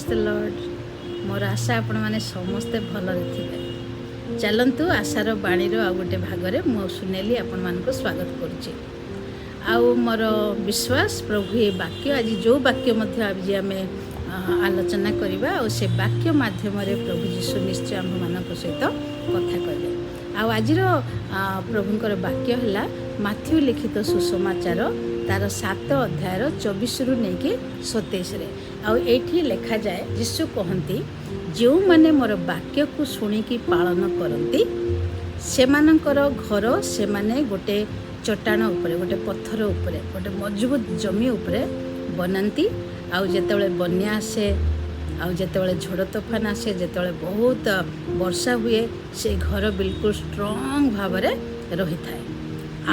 The Lord. मोर आशा आपण मैंने समस्ते भलरे थे। चलतु आशार बाणीर आ गोटे भागरे मु सुनेली आपण मानक स्वागत करुच्ची। आउ मोर विश्वास प्रभु ये वाक्य आज जो वाक्य आज आम आलोचना करवा से वाक्य माध्यम प्रभु जीशु निश्चय आम मान सहित कथा कहे। आज प्रभुंकर वाक्य है माथ्यू लिखित सुसमाचार तार 7 अध्यायर 24 रु नहीं 27 आठी लिखा जाए जीशु कहती जो माने मोर वाक्य को शुणिकी पालन करती से घर से माने गोटे चट्टाण उपरे गोटे पत्थर उपरे गोटे मजबूत जमी उपरे बनाती। आउ जेतेबेले बन्या आसे आउ जेतेबेले झड़ तोफान आसे जेतेबेले बहुत वर्षा हुए से घर बिल्कुल स्ट्रॉन्ग भाव रही थाए।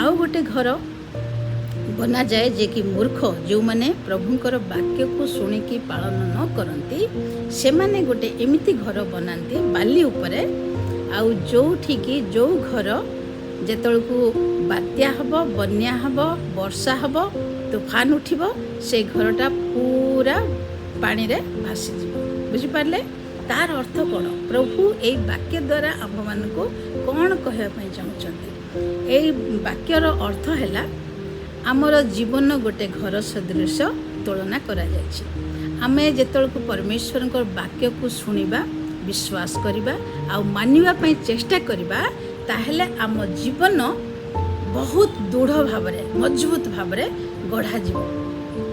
आउ गोटे घर बना जाए जे कि मूर्ख जो माने प्रभुंकर वाक्य को शुणिकी पालन न करती से माने गोटे एमिति घर बनाती बाली उपरे। आउ जोठिकी जो घर जेतलकू बात्या हब बन्या हब वर्षा हब तूफान उठिब से घरटा पूरा पानी रे भासी जीव। बुझिपारे तार अर्थ कौन? प्रभु यही वाक्य द्वारा आम मान को कौन कहवाई चाहते? यही वाक्यर अर्थ है आमर जीवन गोटे घर सदृश तुलना करा जायछि। आमे जेतलकू परमेश्वर वाक्य को शुणिबा विश्वास करिबा आ मानिबा पई चेष्टा करिबा ताहेले आम जीवन बहुत दृढ़ भाव मजबूत भाव गढ़ा जीव।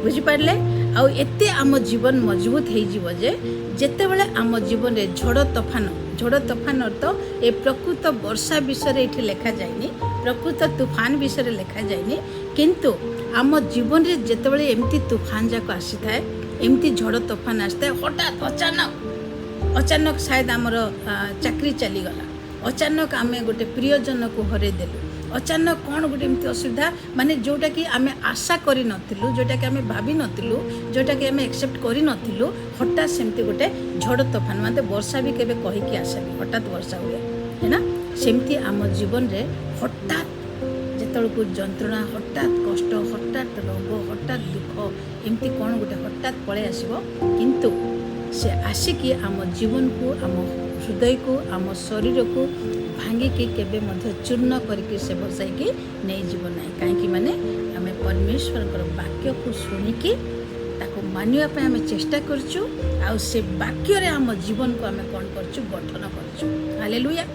बुझिपारे आउ एते आम जीवन मजबूत हो जीव जे जेतेबेले आम जीवन रे झड़ तोफान अर्थ ए प्रकृत वर्षा विषय ये लिखा जाएनी, प्रकृत तूफान विषय लिखा जाएनी, किंतु आम जीवन रे जेतेबेले एमती तूफान जाक आसी थाए एमती झड़ तोफान आसता है हठात अचानक शायद आमर चाकरी चलीगला, अचानक आम गोटे प्रियजन को हर देलु, अचानक कौन गोटे एमती असुविधा माने जोटा कि आम आशा करी नथिलु, जोटा कि आम भाभी नथिलु, जोटा कि आम एक्सेप्ट करी नथिलु, हठात सेमती गोटे झड़ तोफान माने वर्षा भी केबे कही कि आसेनी हठात वर्षा हुए है ना। सेमती आम जीवन रे हठात जेतलकू जंत्रणा हठात कष्ट हठात रोग हठात दुख एमती कौन गोटे हठात पळे आसीबो, किंतु से आसिकी आम जीवन को आम हृदय को आम शरीर को भांगिकी केबे मध्य चूर्ण करके से बसाइकी नहीं जीव ना। कहीं माने आम परमेश्वर वाक्य को शुणिकी ताको मानिया पे आम चेष्टा करचु आ से वाक्य रे आम जीवन को आम कौन करचु गठन करचु। हालेलुया।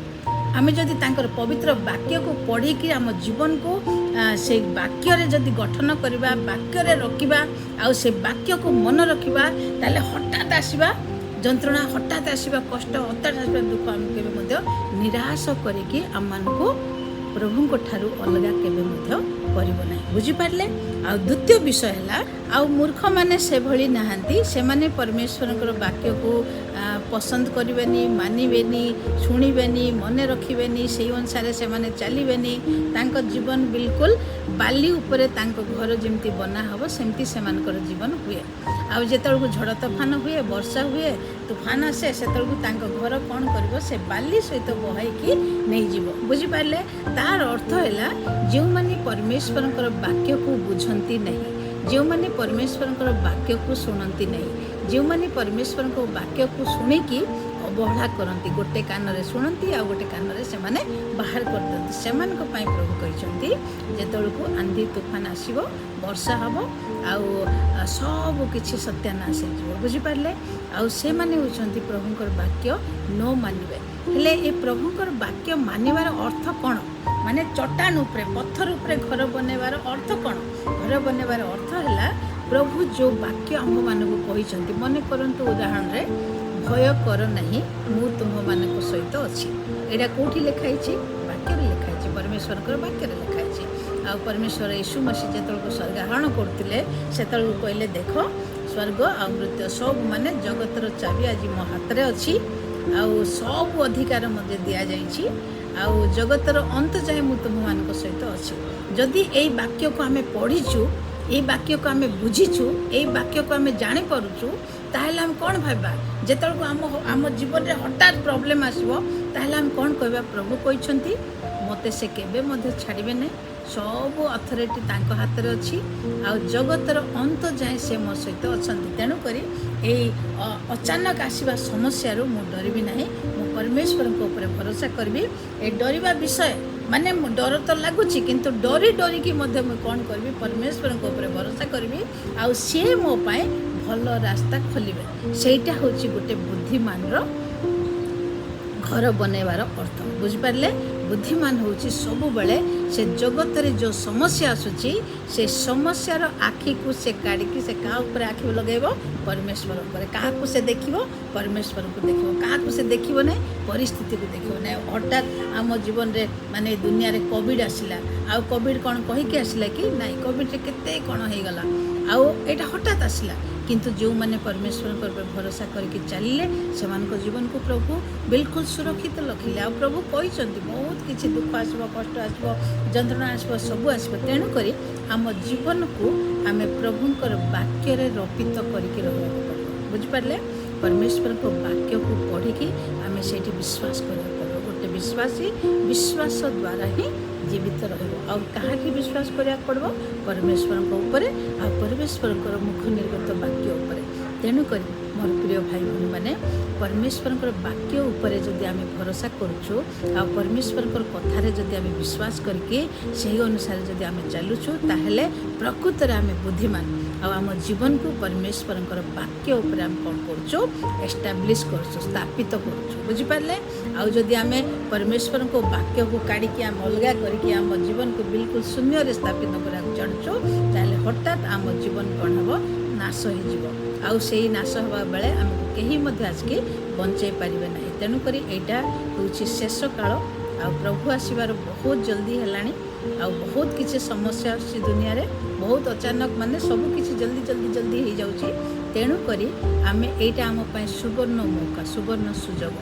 आम जदि तांकर पवित्र वाक्य को पढ़िकी आम जीवन को से वाक्य रे जदि गठन करवा वाक्य रे रखिबा आ से वाक्य को मन रखिबा ताले हठात आसीबा जंत्रणा हठात आसीबा कष्ट हठात आसीबा दुख आम केबे मध्य निराश करिकी आम मानकु प्रभु ठारू अलगा केबे मध्य करिवो नै। बुझी पारले। आ द्वितीय विषय है आ मूर्ख माने से भली नहांती से माने परमेश्वर वाक्य को पसंद करेनि मानवेनि शुणिबेनि मन रखिबेनि से अनुसार से माने चलिबेनि तांको जीवन बिल्कुल बाली उपरे तांको घर जेमती बना हबो सेमती से मानकर जीवन हुए। आ जेतलकू झड़ तोफान हुए वर्षा हुए तूफान आसे सेतलकू तांको घर कौन करिवो से बाली सहित बहाइकी नहीं जीवो। बुझी पारले। तार अर्थ है जो माने परमेश्वर वाक्य को बुझंती नहीं, जो माने परमेश्वर वाक्य को शुणती नहीं, जो माने परमेश्वर को वाक्य को शुणिकी अवहेला करती गोटे कान रे शुणती आ गोटे कान रे से माने बाहर कर दियंती से मानक पई प्रभु कहते जेतलकू आंधी तूफान आसीबो वर्षा हबो आ सब किछि सत्यानाश हो। बुझी पारले। आ से माने होचंती प्रभुंकर वाक्य न मानिबे। हेले ए प्रभुंकर वाक्य मानिबार अर्थ कौन? माने चट्टान उपरे पत्थर उपरे घर बनैबार अर्थ कौन? घर बनैबार अर्थ है प्रभु जो वाक्य आम मानक कहते मन करंतु उदाहरण रे भय कर नहीं मु तुम मान सहित अच्छी एटा कौटी लिखाई वाक्य लिखाई परमेश्वर वाक्य लिखाई। आ परमेश्वर यीशु मसीह जो स्वर्ग आरोहण करते से कहले देख स्वर्ग आ मृत्यु सब माने जगतर चाबी आज मो हाथ में अच्छी आउ सब अधिकार मध्य दि जाइए आउ जगतर अंत जाए मु तुम मान सहित अच्छी। जदि यही वाक्य को आम पढ़ीचु ये वाक्य को आम बुझीचु ये वाक्य को आम जापरुचु ताहले हम कौन भाबा जेतलको आम जीवन रे हठात प्रॉब्लम आसबो ताहले हम कौन कहबा प्रभु कहते मते से केबे मध्य छाड़बे नहीं ସବୁ ଅଥରିଟି ତାଙ୍କ ହାତରେ ଅଛି ଆଉ ଜଗତର ଅନ୍ତ ଯାଏଁ ସେ ମୋ ସହିତ ଅଛନ୍ତି। ତେଣୁକରି ଏଇ ଅଚାନକ ଆସିବା ସମସ୍ୟାରୁ ମୁଁ ଡରିବି ନାହିଁ। ମୁଁ ପରମେଶ୍ୱରଙ୍କ ଉପରେ ଭରସା କରିବି। ଏ ଡରିବା ବିଷୟ ମାନେ ଡର ତ ଲାଗୁଛି, କିନ୍ତୁ ଡରିକି ମଧ୍ୟ ମୁଁ କ'ଣ କରିବି, ପରମେଶ୍ୱରଙ୍କ ଉପରେ ଭରସା କରିବି ଆଉ ସିଏ ମୋ ପାଇଁ ଭଲ ରାସ୍ତା ଖୋଲିବେ। ସେଇଟା ହେଉଛି ଗୋଟେ ବୁଦ୍ଧିମାନର ଘର ବନେଇବାର ଅର୍ଥ। ବୁଝିପାରିଲେ? ବୁଦ୍ଧିମାନ ହେଉଛି ସବୁବେଳେ ସେ ଜଗତରେ ଯେଉଁ ସମସ୍ୟା ଆସୁଛି ସେ ସମସ୍ୟାର ଆଖିକୁ ସେ କାଢ଼ିକି ସେ କାହା ଉପରେ ଆଖି ଲଗାଇବ? ପରମେଶ୍ୱର ଉପରେ। କାହାକୁ ସେ ଦେଖିବ? ପରମେଶ୍ୱରକୁ ଦେଖିବ। କାହାକୁ ସେ ଦେଖିବ ନାହିଁ? ପରିସ୍ଥିତିକୁ ଦେଖିବ ନାହିଁ। ହଠାତ୍ ଆମ ଜୀବନରେ ମାନେ ଦୁନିଆରେ କୋଭିଡ଼ ଆସିଲା। ଆଉ କୋଭିଡ଼ କ'ଣ କହିକି ଆସିଲା କି? ନାହିଁ, କୋଭିଡ଼ରେ କେତେ କ'ଣ ହେଇଗଲା। ଆଉ ଏଇଟା ହଠାତ୍ ଆସିଲା, କିନ୍ତୁ ଯେଉଁମାନେ ପରମେଶ୍ୱରଙ୍କ ଉପରେ ଭରସା କରିକି ଚାଲିଲେ ସେମାନଙ୍କ ଜୀବନକୁ ପ୍ରଭୁ ବିଲକୁଲ ସୁରକ୍ଷିତ ରଖିଲେ। ଆଉ ପ୍ରଭୁ କହିଛନ୍ତି ବହୁତ କିଛି ଦୁଃଖ ଆସିବ, କଷ୍ଟ ଆସିବ, ଯନ୍ତ୍ରଣା ଆସିବ, ସବୁ ଆସିବ। ତେଣୁକରି ଆମ ଜୀବନକୁ ଆମେ ପ୍ରଭୁଙ୍କର ବାକ୍ୟରେ ରପିତ କରିକି ରହିବାକୁ ପଡ଼ିବ। ବୁଝିପାରିଲେ? ପରମେଶ୍ୱରଙ୍କ ବାକ୍ୟକୁ ପଢ଼ିକି ଆମେ ସେଇଠି ବିଶ୍ୱାସ କରିବାକୁ ପଡ଼ିବ। ଗୋଟେ ବିଶ୍ୱାସୀ ବିଶ୍ୱାସ ଦ୍ୱାରା ହିଁ ଜୀବିତ ରହିବ। ଆଉ କାହାକି ବିଶ୍ୱାସ କରିବାକୁ ପଡ଼ିବ? ପରମେଶ୍ୱରଙ୍କ ଉପରେ ଆଉ ପରମେଶ୍ୱରଙ୍କର ମୁଖ ନିର୍ଗତ ବାକ୍ୟ ଉପରେ। ତେଣୁକରି ମୋର ପ୍ରିୟ ଭାଇ ଭଉଣୀମାନେ, ପରମେଶ୍ୱରଙ୍କର ବାକ୍ୟ ଉପରେ ଯଦି ଆମେ ଭରସା କରୁଛୁ ଆଉ ପରମେଶ୍ୱରଙ୍କର କଥାରେ ଯଦି ଆମେ ବିଶ୍ୱାସ କରିକି ସେହି ଅନୁସାରେ ଯଦି ଆମେ ଚାଲୁଛୁ, ତାହେଲେ ପ୍ରକୃତରେ ଆମେ ବୁଦ୍ଧିମାନ। ଆଉ ଆମ ଜୀବନକୁ ପରମେଶ୍ୱରଙ୍କର ବାକ୍ୟ ଉପରେ ଆମେ କ'ଣ କରୁଛୁ? ଏଷ୍ଟାବ୍ଲିଶ୍ କରୁଛୁ, ସ୍ଥାପିତ କରୁଛୁ। ବୁଝିପାରିଲେ? ଆଉ ଯଦି ଆମେ ପରମେଶ୍ୱରଙ୍କ ବାକ୍ୟକୁ କାଢ଼ିକି ଆମେ ଅଲଗା କରିକି ଆମ ଜୀବନକୁ ବିଲକୁଲ ଶୂନ୍ୟରେ ସ୍ଥାପିତ କରିବାକୁ ଚାହୁଁଛୁ, ତାହେଲେ ହଠାତ୍ ଆମ ଜୀବନ କ'ଣ ହେବ? ନାଶ ହେଇଯିବ। ଆଉ ସେଇ ନାଶ ହେବା ବେଳେ ଆମକୁ କେହି ମଧ୍ୟ ଆସିକି ବଞ୍ଚାଇ ପାରିବେ ନାହିଁ। ତେଣୁକରି ଏଇଟା ହେଉଛି ଶେଷ କାଳ। ଆଉ ପ୍ରଭୁ ଆସିବାର ବହୁତ ଜଲ୍ଦି ହେଲାଣି। ଆଉ ବହୁତ କିଛି ସମସ୍ୟା ଆସୁଛି ଦୁନିଆରେ, ବହୁତ ଅଚାନକ, ମାନେ ସବୁ କିଛି ଜଲ୍ଦି ହେଇଯାଉଛି। ତେଣୁକରି ଆମେ ଏଇଟା ଆମ ପାଇଁ ସୁବର୍ଣ୍ଣ ମୌକା, ସୁବର୍ଣ୍ଣ ସୁଯୋଗ।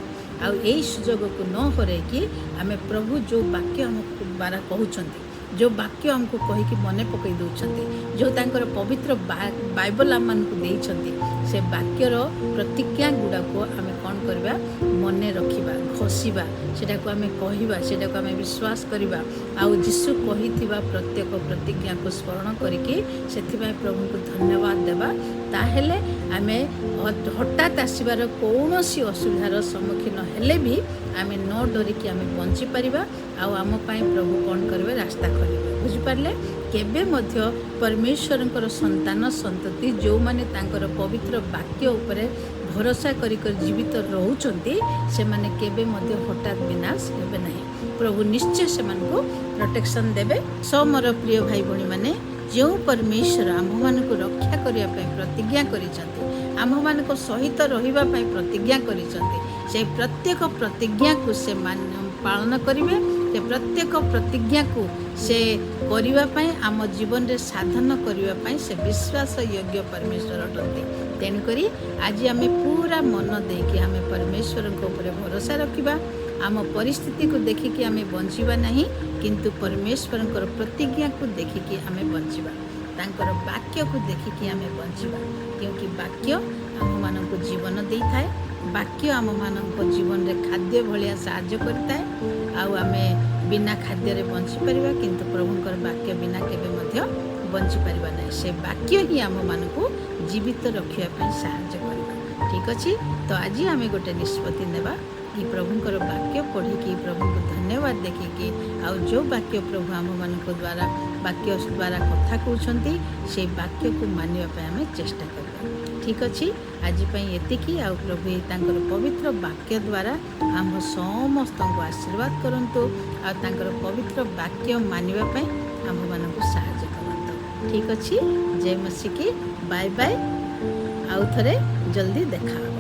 ଆଉ ଏଇ ସୁଯୋଗକୁ ନ ହରେଇକି ଆମେ ପ୍ରଭୁ ଯେଉଁ ବାକ୍ୟ ଆମକୁ ଦ୍ୱାରା କହୁଛନ୍ତି, ଯେଉଁ ବାକ୍ୟ ଆମକୁ କହିକି ମନେ ପକାଇ ଦେଉଛନ୍ତି, ଯେଉଁ ତାଙ୍କର ପବିତ୍ର ବାଇବଲ ଆମମାନଙ୍କୁ ଦେଇଛନ୍ତି, ସେ ବାକ୍ୟର ପ୍ରତିଜ୍ଞା ଗୁଡ଼ାକୁ ଆମେ କ'ଣ କରିବା? ମନେ ରଖିବା, ଘୋଷିବା, ସେଟାକୁ ଆମେ କହିବା, ସେଟାକୁ ଆମେ ବିଶ୍ୱାସ କରିବା। ଆଉ ଯୀଶୁ କହିଥିବା ପ୍ରତ୍ୟେକ ପ୍ରତିଜ୍ଞାକୁ ସ୍ମରଣ କରିକି ସେଥିପାଇଁ ପ୍ରଭୁଙ୍କୁ ଧନ୍ୟବାଦ ଦେବା। ତାହେଲେ ଆମେ ହଠାତ୍ ଆସିବାର କୌଣସି ଅସୁବିଧାର ସମ୍ମୁଖୀନ ହେଲେ ବି ଆମେ ନ ଡରିକି ଆମେ ବଞ୍ଚିପାରିବା। ଆଉ ଆମ ପାଇଁ ପ୍ରଭୁ କ'ଣ କରିବେ? ରାସ୍ତା ଖୋଲିବେ। ବୁଝିପାରିଲେ? କେବେ ମଧ୍ୟ ପରମେଶ୍ୱରଙ୍କର ସନ୍ତାନ ସନ୍ତତି ଯେଉଁମାନେ ତାଙ୍କର ପବିତ୍ର ବାକ୍ୟ ଉପରେ ଭରସା କରି ଜୀବିତ ରହୁଛନ୍ତି, ସେମାନେ କେବେ ମଧ୍ୟ ହଠାତ୍ ବିନାଶ ହେବେ ନାହିଁ। ପ୍ରଭୁ ନିଶ୍ଚୟ ସେମାନଙ୍କୁ ପ୍ରୋଟେକ୍ସନ୍ ଦେବେ। ମୋର ପ୍ରିୟ ଭାଇ ଭଉଣୀମାନେ, ଯେଉଁ ପରମେଶ୍ୱର ଆମ୍ଭମାନଙ୍କୁ ରକ୍ଷା କରିବା ପାଇଁ ପ୍ରତିଜ୍ଞା କରିଛନ୍ତି, ଆମ୍ଭମାନଙ୍କ ସହିତ ରହିବା ପାଇଁ ପ୍ରତିଜ୍ଞା କରିଛନ୍ତି, ସେହି ପ୍ରତ୍ୟେକ ପ୍ରତିଜ୍ଞାକୁ ସେ ପାଳନ କରିବେ। ସେ ପ୍ରତ୍ୟେକ ପ୍ରତିଜ୍ଞାକୁ ସେ କରିବା ପାଇଁ, ଆମ ଜୀବନରେ ସାଧନ କରିବା ପାଇଁ ସେ ବିଶ୍ୱାସ ଯୋଗ୍ୟ ପରମେଶ୍ୱର ଅଟନ୍ତି। ତେଣୁକରି ଆଜି ଆମେ ପୁରା ମନ ଦେଇକି ଆମେ ପରମେଶ୍ୱରଙ୍କ ଉପରେ ଭରସା ରଖିବା। ଆମ ପରିସ୍ଥିତିକୁ ଦେଖିକି ଆମେ ବଞ୍ଚିବା ନାହିଁ, କିନ୍ତୁ ପରମେଶ୍ୱରଙ୍କର ପ୍ରତିଜ୍ଞାକୁ ଦେଖିକି ଆମେ ବଞ୍ଚିବା। ତାଙ୍କର ବାକ୍ୟକୁ ଦେଖିକି ଆମେ ବଞ୍ଚିବା। କେଉଁକି ବାକ୍ୟ ଆମମାନଙ୍କୁ ଜୀବନ ଦେଇଥାଏ। ବାକ୍ୟ ଆମମାନଙ୍କ ଜୀବନରେ ଖାଦ୍ୟ ଭଳିଆ ସାହାଯ୍ୟ କରିଥାଏ। ଆଉ ଆମେ ବିନା ଖାଦ୍ୟରେ ବଞ୍ଚିପାରିବା, କିନ୍ତୁ ପ୍ରଭୁଙ୍କର ବାକ୍ୟ ବିନା କେବେ ମଧ୍ୟ ବଞ୍ଚିପାରିବା ନାହିଁ। ସେ ବାକ୍ୟ ହିଁ ଆମମାନଙ୍କୁ ଜୀବିତ ରଖିବା ପାଇଁ ସାହାଯ୍ୟ କରିବ। ଠିକ୍ ଅଛି? ତ ଆଜି ଆମେ ଗୋଟେ ନିଷ୍ପତ୍ତି ନେବା କି ପ୍ରଭୁଙ୍କର ବାକ୍ୟ ପଢ଼ିକି ପ୍ରଭୁଙ୍କୁ ଧନ୍ୟବାଦ ଦେଖିକି, ଆଉ ଯେଉଁ ବାକ୍ୟ ପ୍ରଭୁ ଆମମାନଙ୍କ ବାକ୍ୟ ଦ୍ୱାରା କଥା କହୁଛନ୍ତି, ସେଇ ବାକ୍ୟକୁ ମାନିବା ପାଇଁ ଆମେ ଚେଷ୍ଟା କରିବା। ଠିକ୍ ଅଛି? ଆଜି ପାଇଁ ଏତିକି। ଆଉ ପ୍ରଭୁ ତାଙ୍କର ପବିତ୍ର ବାକ୍ୟ ଦ୍ୱାରା ଆମ ସମସ୍ତଙ୍କୁ ଆଶୀର୍ବାଦ କରନ୍ତୁ। ଆଉ ତାଙ୍କର ପବିତ୍ର ବାକ୍ୟ ମାନିବା ପାଇଁ ଆମମାନଙ୍କୁ ସାହାଯ୍ୟ କରନ୍ତୁ। ଠିକ୍ ଅଛି? ଜୟ ମସିକି। Bye bye. ଆଉ ଥରେ ଜଲ୍ଦି ଦେଖା ହେବ।